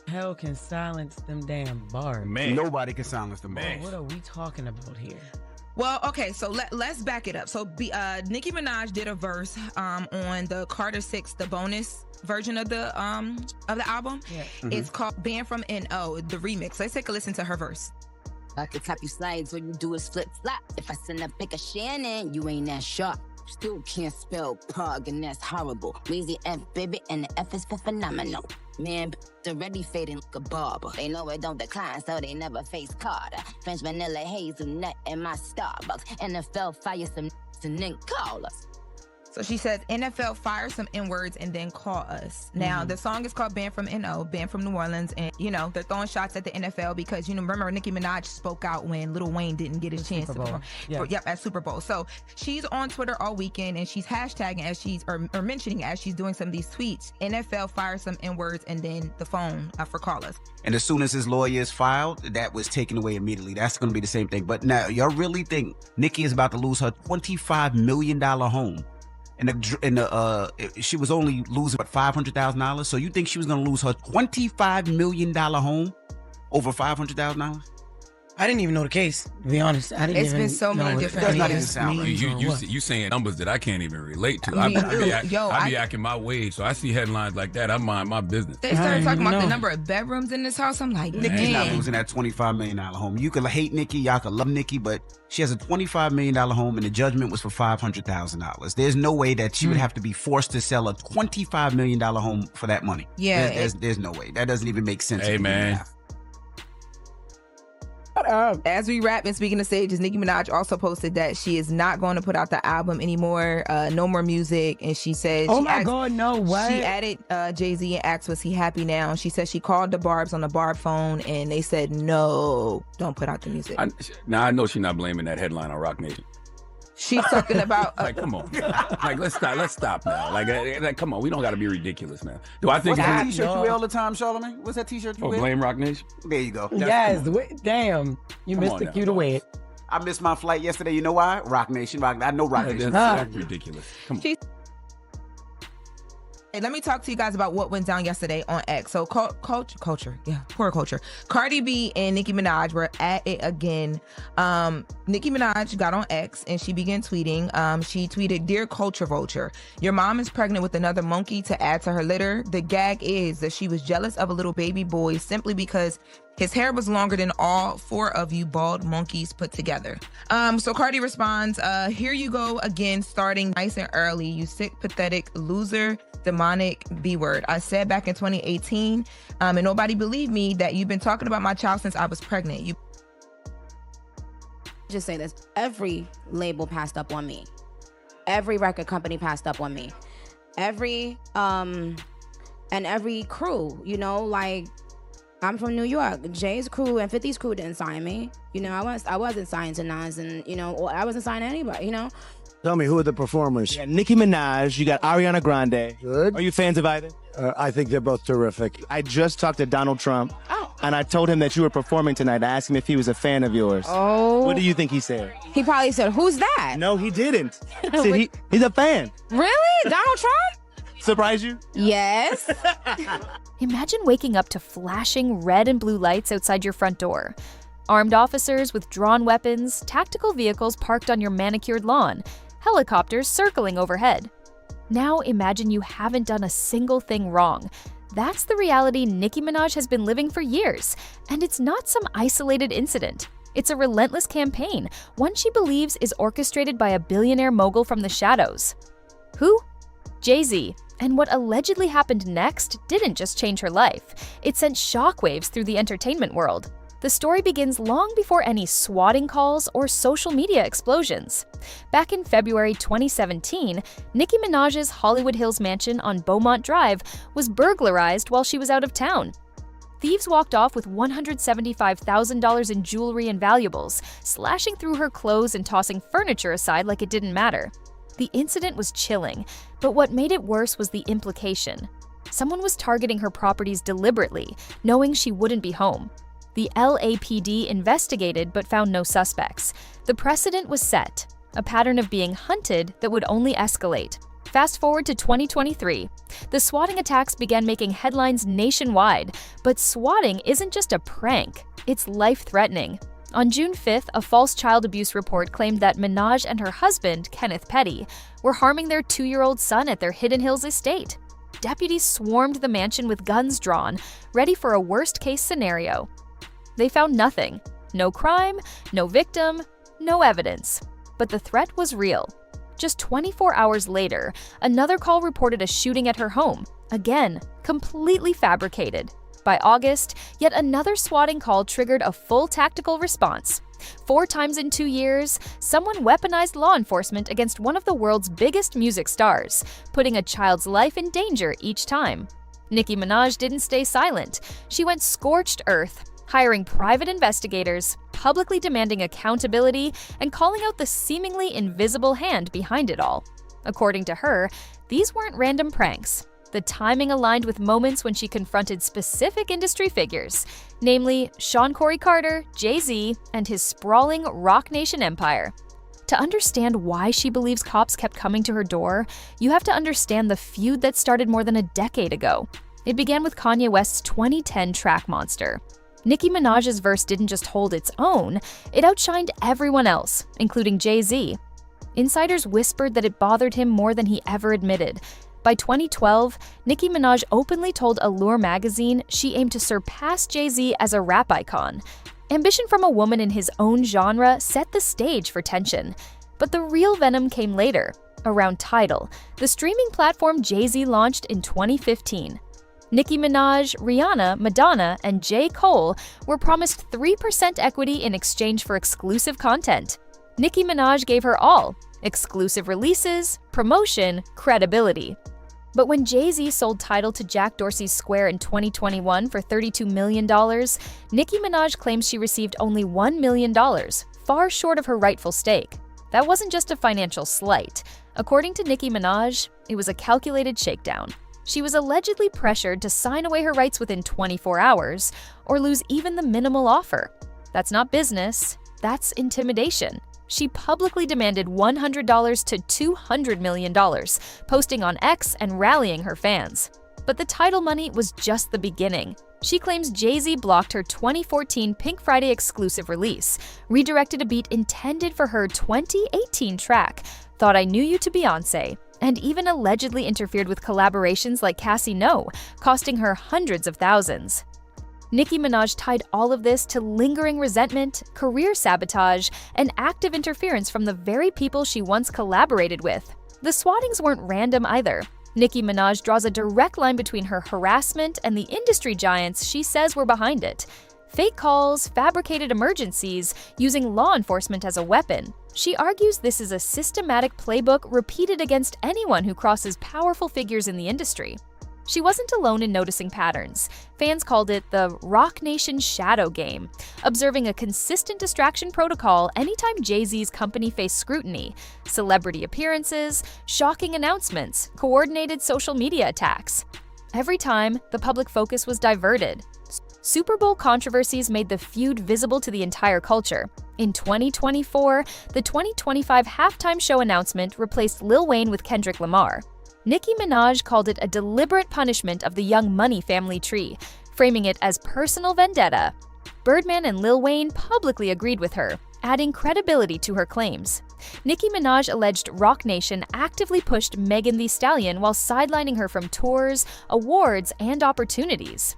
hell can silence them damn bars? Man. Nobody can silence them Man. bars. What are we talking about here? Well, okay, so let's back it up. So Nicki Minaj did a verse on the Carter 6, the bonus version of the album. Yeah. It's called Banned from NO, the remix. Let's take a listen to her verse. I could tap you slides when you do is flip flop. If I send a pic of Shannon, you ain't that sharp. Still can't spell pug, and that's horrible. Lazy F, baby, and the F is for phenomenal. Man, already fading like a barber. They know it don't decline, so they never face Carter. French vanilla hazelnut in my Starbucks. NFL fire some and then call us. So she says, NFL fire some N-words and then call us. Now, the song is called Banned from NO, Banned from New Orleans. And, they're throwing shots at the NFL because, remember Nicki Minaj spoke out when Lil Wayne didn't get his chance to perform. At Super Bowl. So she's on Twitter all weekend and she's hashtagging or mentioning as she's doing some of these tweets, NFL fire some N-words and then the phone for call us. And as soon as his lawyers filed, that was taken away immediately. That's going to be the same thing. But now, y'all really think Nicki is about to lose her $25 million home? She was only losing $500,000. So you think she was going to lose her $25 million home over $500,000? I didn't even know the case, to be honest. It's been so many different things. You saying numbers that I can't even relate to. I be acting my way, so I see headlines like that. I mind my business. They started talking about the number of bedrooms in this house. I'm like, Nicki's not losing that $25 million home. You can hate Nicki, y'all can love Nicki, but she has a $25 million home and the judgment was for $500,000. There's no way that she would have to be forced to sell a $25 million home for that money. Yeah. There's no way. That doesn't even make sense. Hey, man. As we wrap, and speaking of stages, Nicki Minaj also posted that she is not going to put out the album anymore, no more music, and she said, God, no, what? She added Jay-Z and asked, was he happy now? And she said she called the Barbs on the Barb phone, and they said, no, don't put out the music. I know she's not blaming that headline on Rock Nation. She's talking about come on, let's stop now. Like, come on, we don't got to be ridiculous now. Do I think what's that t-shirt you wear all the time, Charlamagne? What's that t-shirt you wear? Blame Rock Nation. There you go. Yes, damn, you missed the cue to wear it. I missed my flight yesterday. You know why? Rock Nation. I know Rock Nation. That's ridiculous. Come on. Hey, let me talk to you guys about what went down yesterday on X. So culture. Cardi B and Nicki Minaj were at it again. Nicki Minaj got on X and she began tweeting. She tweeted, "Dear Culture Vulture, your mom is pregnant with another monkey to add to her litter. The gag is that she was jealous of a little baby boy simply because his hair was longer than all four of you bald monkeys put together." So Cardi responds, "Here you go again, starting nice and early, you sick, pathetic loser, demonic B-word. I said back in 2018, and nobody believed me, that you've been talking about my child since I was pregnant. You Just say this, every label passed up on me. Every record company passed up on me. Every crew, I'm from New York. Jay's crew and 50's crew didn't sign me. I wasn't signed to Nas, and or I wasn't signed to anybody. Tell me, who are the performers? Yeah, Nicki Minaj, you got Ariana Grande. Good. Are you fans of either? I think they're both terrific. I just talked to Donald Trump, Oh. and I told him that you were performing tonight. I asked him if he was a fan of yours. Oh. What do you think he said? He probably said, "Who's that?" No, he didn't. See, he's a fan. Really? Donald Trump? Surprise you? Yes. Imagine waking up to flashing red and blue lights outside your front door. Armed officers with drawn weapons, tactical vehicles parked on your manicured lawn, helicopters circling overhead. Now imagine you haven't done a single thing wrong. That's the reality Nicki Minaj has been living for years, and it's not some isolated incident. It's a relentless campaign, one she believes is orchestrated by a billionaire mogul from the shadows. Who? Jay-Z. And what allegedly happened next didn't just change her life. It sent shockwaves through the entertainment world. The story begins long before any swatting calls or social media explosions. Back in February 2017, Nicki Minaj's Hollywood Hills mansion on Beaumont Drive was burglarized while she was out of town. Thieves walked off with $175,000 in jewelry and valuables, slashing through her clothes and tossing furniture aside like it didn't matter. The incident was chilling, but what made it worse was the implication. Someone was targeting her properties deliberately, knowing she wouldn't be home. The LAPD investigated but found no suspects. The precedent was set, a pattern of being hunted that would only escalate. Fast forward to 2023. The swatting attacks began making headlines nationwide, but swatting isn't just a prank, it's life-threatening. On June 5th, a false child abuse report claimed that Minaj and her husband, Kenneth Petty, were harming their 2-year-old son at their Hidden Hills estate. Deputies swarmed the mansion with guns drawn, ready for a worst-case scenario. They found nothing. No crime, no victim, no evidence. But the threat was real. Just 24 hours later, another call reported a shooting at her home. Again, completely fabricated. By August, yet another swatting call triggered a full tactical response. 4 times in 2 years, someone weaponized law enforcement against one of the world's biggest music stars, putting a child's life in danger each time. Nicki Minaj didn't stay silent. She went scorched earth, hiring private investigators, publicly demanding accountability, and calling out the seemingly invisible hand behind it all. According to her, these weren't random pranks. The timing aligned with moments when she confronted specific industry figures, namely Sean Corey Carter, Jay-Z, and his sprawling Roc Nation empire. To understand why she believes cops kept coming to her door, you have to understand the feud that started more than a decade ago. It began with Kanye West's 2010 track Monster. Nicki Minaj's verse didn't just hold its own, it outshined everyone else, including Jay-Z. Insiders whispered that it bothered him more than he ever admitted. By 2012, Nicki Minaj openly told Allure magazine she aimed to surpass Jay-Z as a rap icon. Ambition from a woman in his own genre set the stage for tension. But the real venom came later, around Tidal, the streaming platform Jay-Z launched in 2015. Nicki Minaj, Rihanna, Madonna, and J. Cole were promised 3% equity in exchange for exclusive content. Nicki Minaj gave her all: exclusive releases, promotion, credibility. But when Jay-Z sold Tidal to Jack Dorsey's Square in 2021 for $32 million, Nicki Minaj claims she received only $1 million, far short of her rightful stake. That wasn't just a financial slight. According to Nicki Minaj, it was a calculated shakedown. She was allegedly pressured to sign away her rights within 24 hours or lose even the minimal offer. That's not business, that's intimidation. She publicly demanded $100 to $200 million, posting on X and rallying her fans. But the Tidal money was just the beginning. She claims Jay-Z blocked her 2014 Pink Friday exclusive release, redirected a beat intended for her 2018 track, Thought I Knew You to Beyoncé, and even allegedly interfered with collaborations like Cassie No, costing her hundreds of thousands. Nicki Minaj tied all of this to lingering resentment, career sabotage, and active interference from the very people she once collaborated with. The swattings weren't random either. Nicki Minaj draws a direct line between her harassment and the industry giants she says were behind it. Fake calls, fabricated emergencies, using law enforcement as a weapon. She argues this is a systematic playbook repeated against anyone who crosses powerful figures in the industry. She wasn't alone in noticing patterns. Fans called it the Roc Nation shadow game, observing a consistent distraction protocol anytime Jay-Z's company faced scrutiny: celebrity appearances, shocking announcements, coordinated social media attacks. Every time, the public focus was diverted. Super Bowl controversies made the feud visible to the entire culture. In 2024, the 2025 halftime show announcement replaced Lil Wayne with Kendrick Lamar. Nicki Minaj called it a deliberate punishment of the Young Money family tree, framing it as personal vendetta. Birdman and Lil Wayne publicly agreed with her, adding credibility to her claims. Nicki Minaj alleged Roc Nation actively pushed Megan Thee Stallion while sidelining her from tours, awards, and opportunities.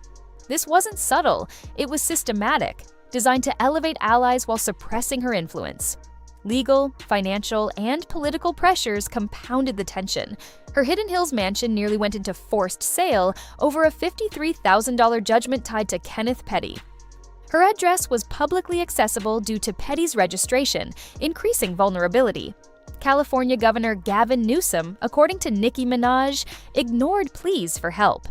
This wasn't subtle, it was systematic, designed to elevate allies while suppressing her influence. Legal, financial, and political pressures compounded the tension. Her Hidden Hills mansion nearly went into forced sale over a $53,000 judgment tied to Kenneth Petty. Her address was publicly accessible due to Petty's registration, increasing vulnerability. California Governor Gavin Newsom, according to Nicki Minaj, ignored pleas for help.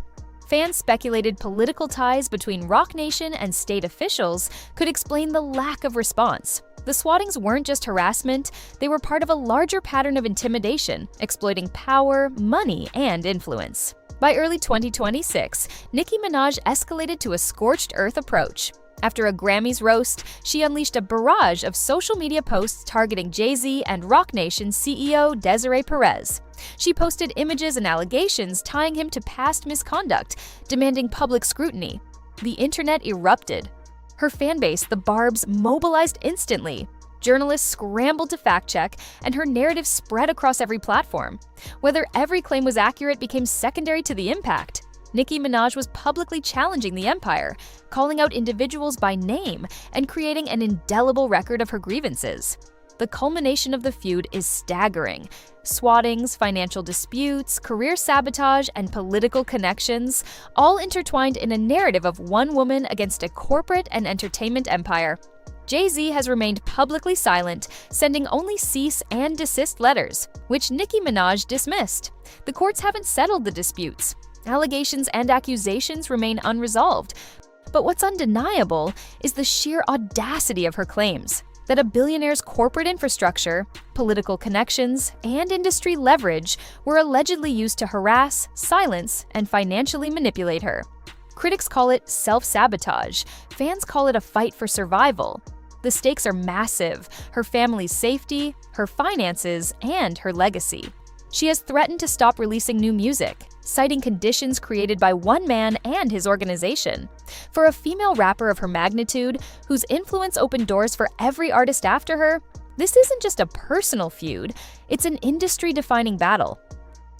Fans speculated political ties between Roc Nation and state officials could explain the lack of response. The swattings weren't just harassment, they were part of a larger pattern of intimidation, exploiting power, money, and influence. By early 2026, Nicki Minaj escalated to a scorched earth approach. After a Grammys roast, she unleashed a barrage of social media posts targeting Jay-Z and Roc Nation CEO Desiree Perez. She posted images and allegations tying him to past misconduct, demanding public scrutiny. The internet erupted. Her fanbase, the Barbs, mobilized instantly. Journalists scrambled to fact-check, and her narrative spread across every platform. Whether every claim was accurate became secondary to the impact. Nicki Minaj was publicly challenging the empire, calling out individuals by name and creating an indelible record of her grievances. The culmination of the feud is staggering. Swattings, financial disputes, career sabotage, and political connections, all intertwined in a narrative of one woman against a corporate and entertainment empire. Jay-Z has remained publicly silent, sending only cease and desist letters, which Nicki Minaj dismissed. The courts haven't settled the disputes. Allegations and accusations remain unresolved. But what's undeniable is the sheer audacity of her claims that a billionaire's corporate infrastructure, political connections, and industry leverage were allegedly used to harass, silence, and financially manipulate her. Critics call it self-sabotage. Fans call it a fight for survival. The stakes are massive: her family's safety, her finances, and her legacy. She has threatened to stop releasing new music, citing conditions created by one man and his organization. For a female rapper of her magnitude, whose influence opened doors for every artist after her, this isn't just a personal feud, it's an industry-defining battle.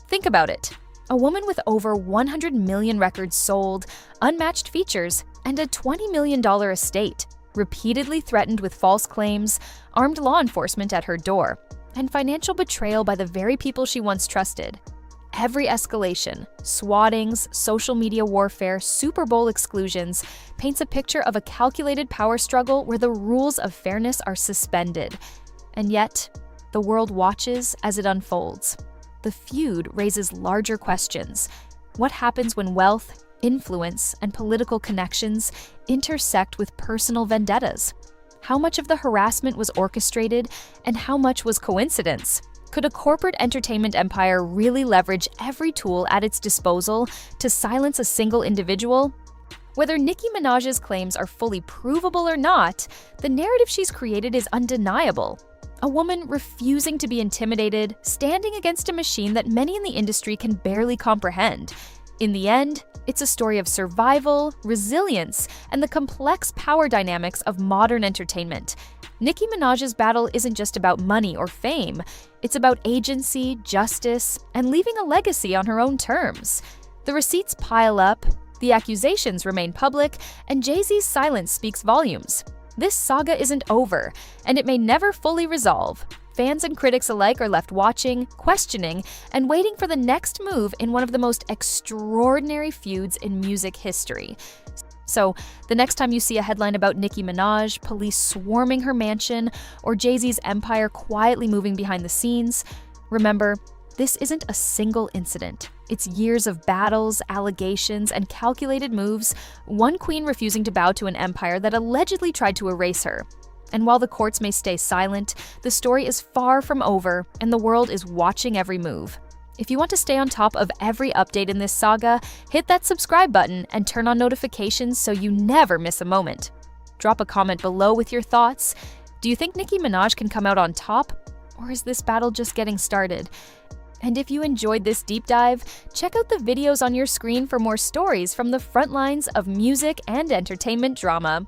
Think about it. A woman with over 100 million records sold, unmatched features, and a $20 million estate, repeatedly threatened with false claims, armed law enforcement at her door, and financial betrayal by the very people she once trusted. Every escalation, swattings, social media warfare, Super Bowl exclusions, paints a picture of a calculated power struggle where the rules of fairness are suspended. And yet, the world watches as it unfolds. The feud raises larger questions. What happens when wealth, influence, and political connections intersect with personal vendettas? How much of the harassment was orchestrated, and how much was coincidence? Could a corporate entertainment empire really leverage every tool at its disposal to silence a single individual? Whether Nicki Minaj's claims are fully provable or not, the narrative she's created is undeniable. A woman refusing to be intimidated, standing against a machine that many in the industry can barely comprehend. In the end, it's a story of survival, resilience, and the complex power dynamics of modern entertainment. Nicki Minaj's battle isn't just about money or fame. It's about agency, justice, and leaving a legacy on her own terms. The receipts pile up, the accusations remain public, and Jay-Z's silence speaks volumes. This saga isn't over, and it may never fully resolve. Fans and critics alike are left watching, questioning, and waiting for the next move in one of the most extraordinary feuds in music history. So, the next time you see a headline about Nicki Minaj, police swarming her mansion, or Jay-Z's empire quietly moving behind the scenes, remember, this isn't a single incident. It's years of battles, allegations, and calculated moves, one queen refusing to bow to an empire that allegedly tried to erase her. And while the courts may stay silent, the story is far from over, and the world is watching every move. If you want to stay on top of every update in this saga, hit that subscribe button and turn on notifications so you never miss a moment. Drop a comment below with your thoughts. Do you think Nicki Minaj can come out on top? Or is this battle just getting started? And if you enjoyed this deep dive, check out the videos on your screen for more stories from the front lines of music and entertainment drama.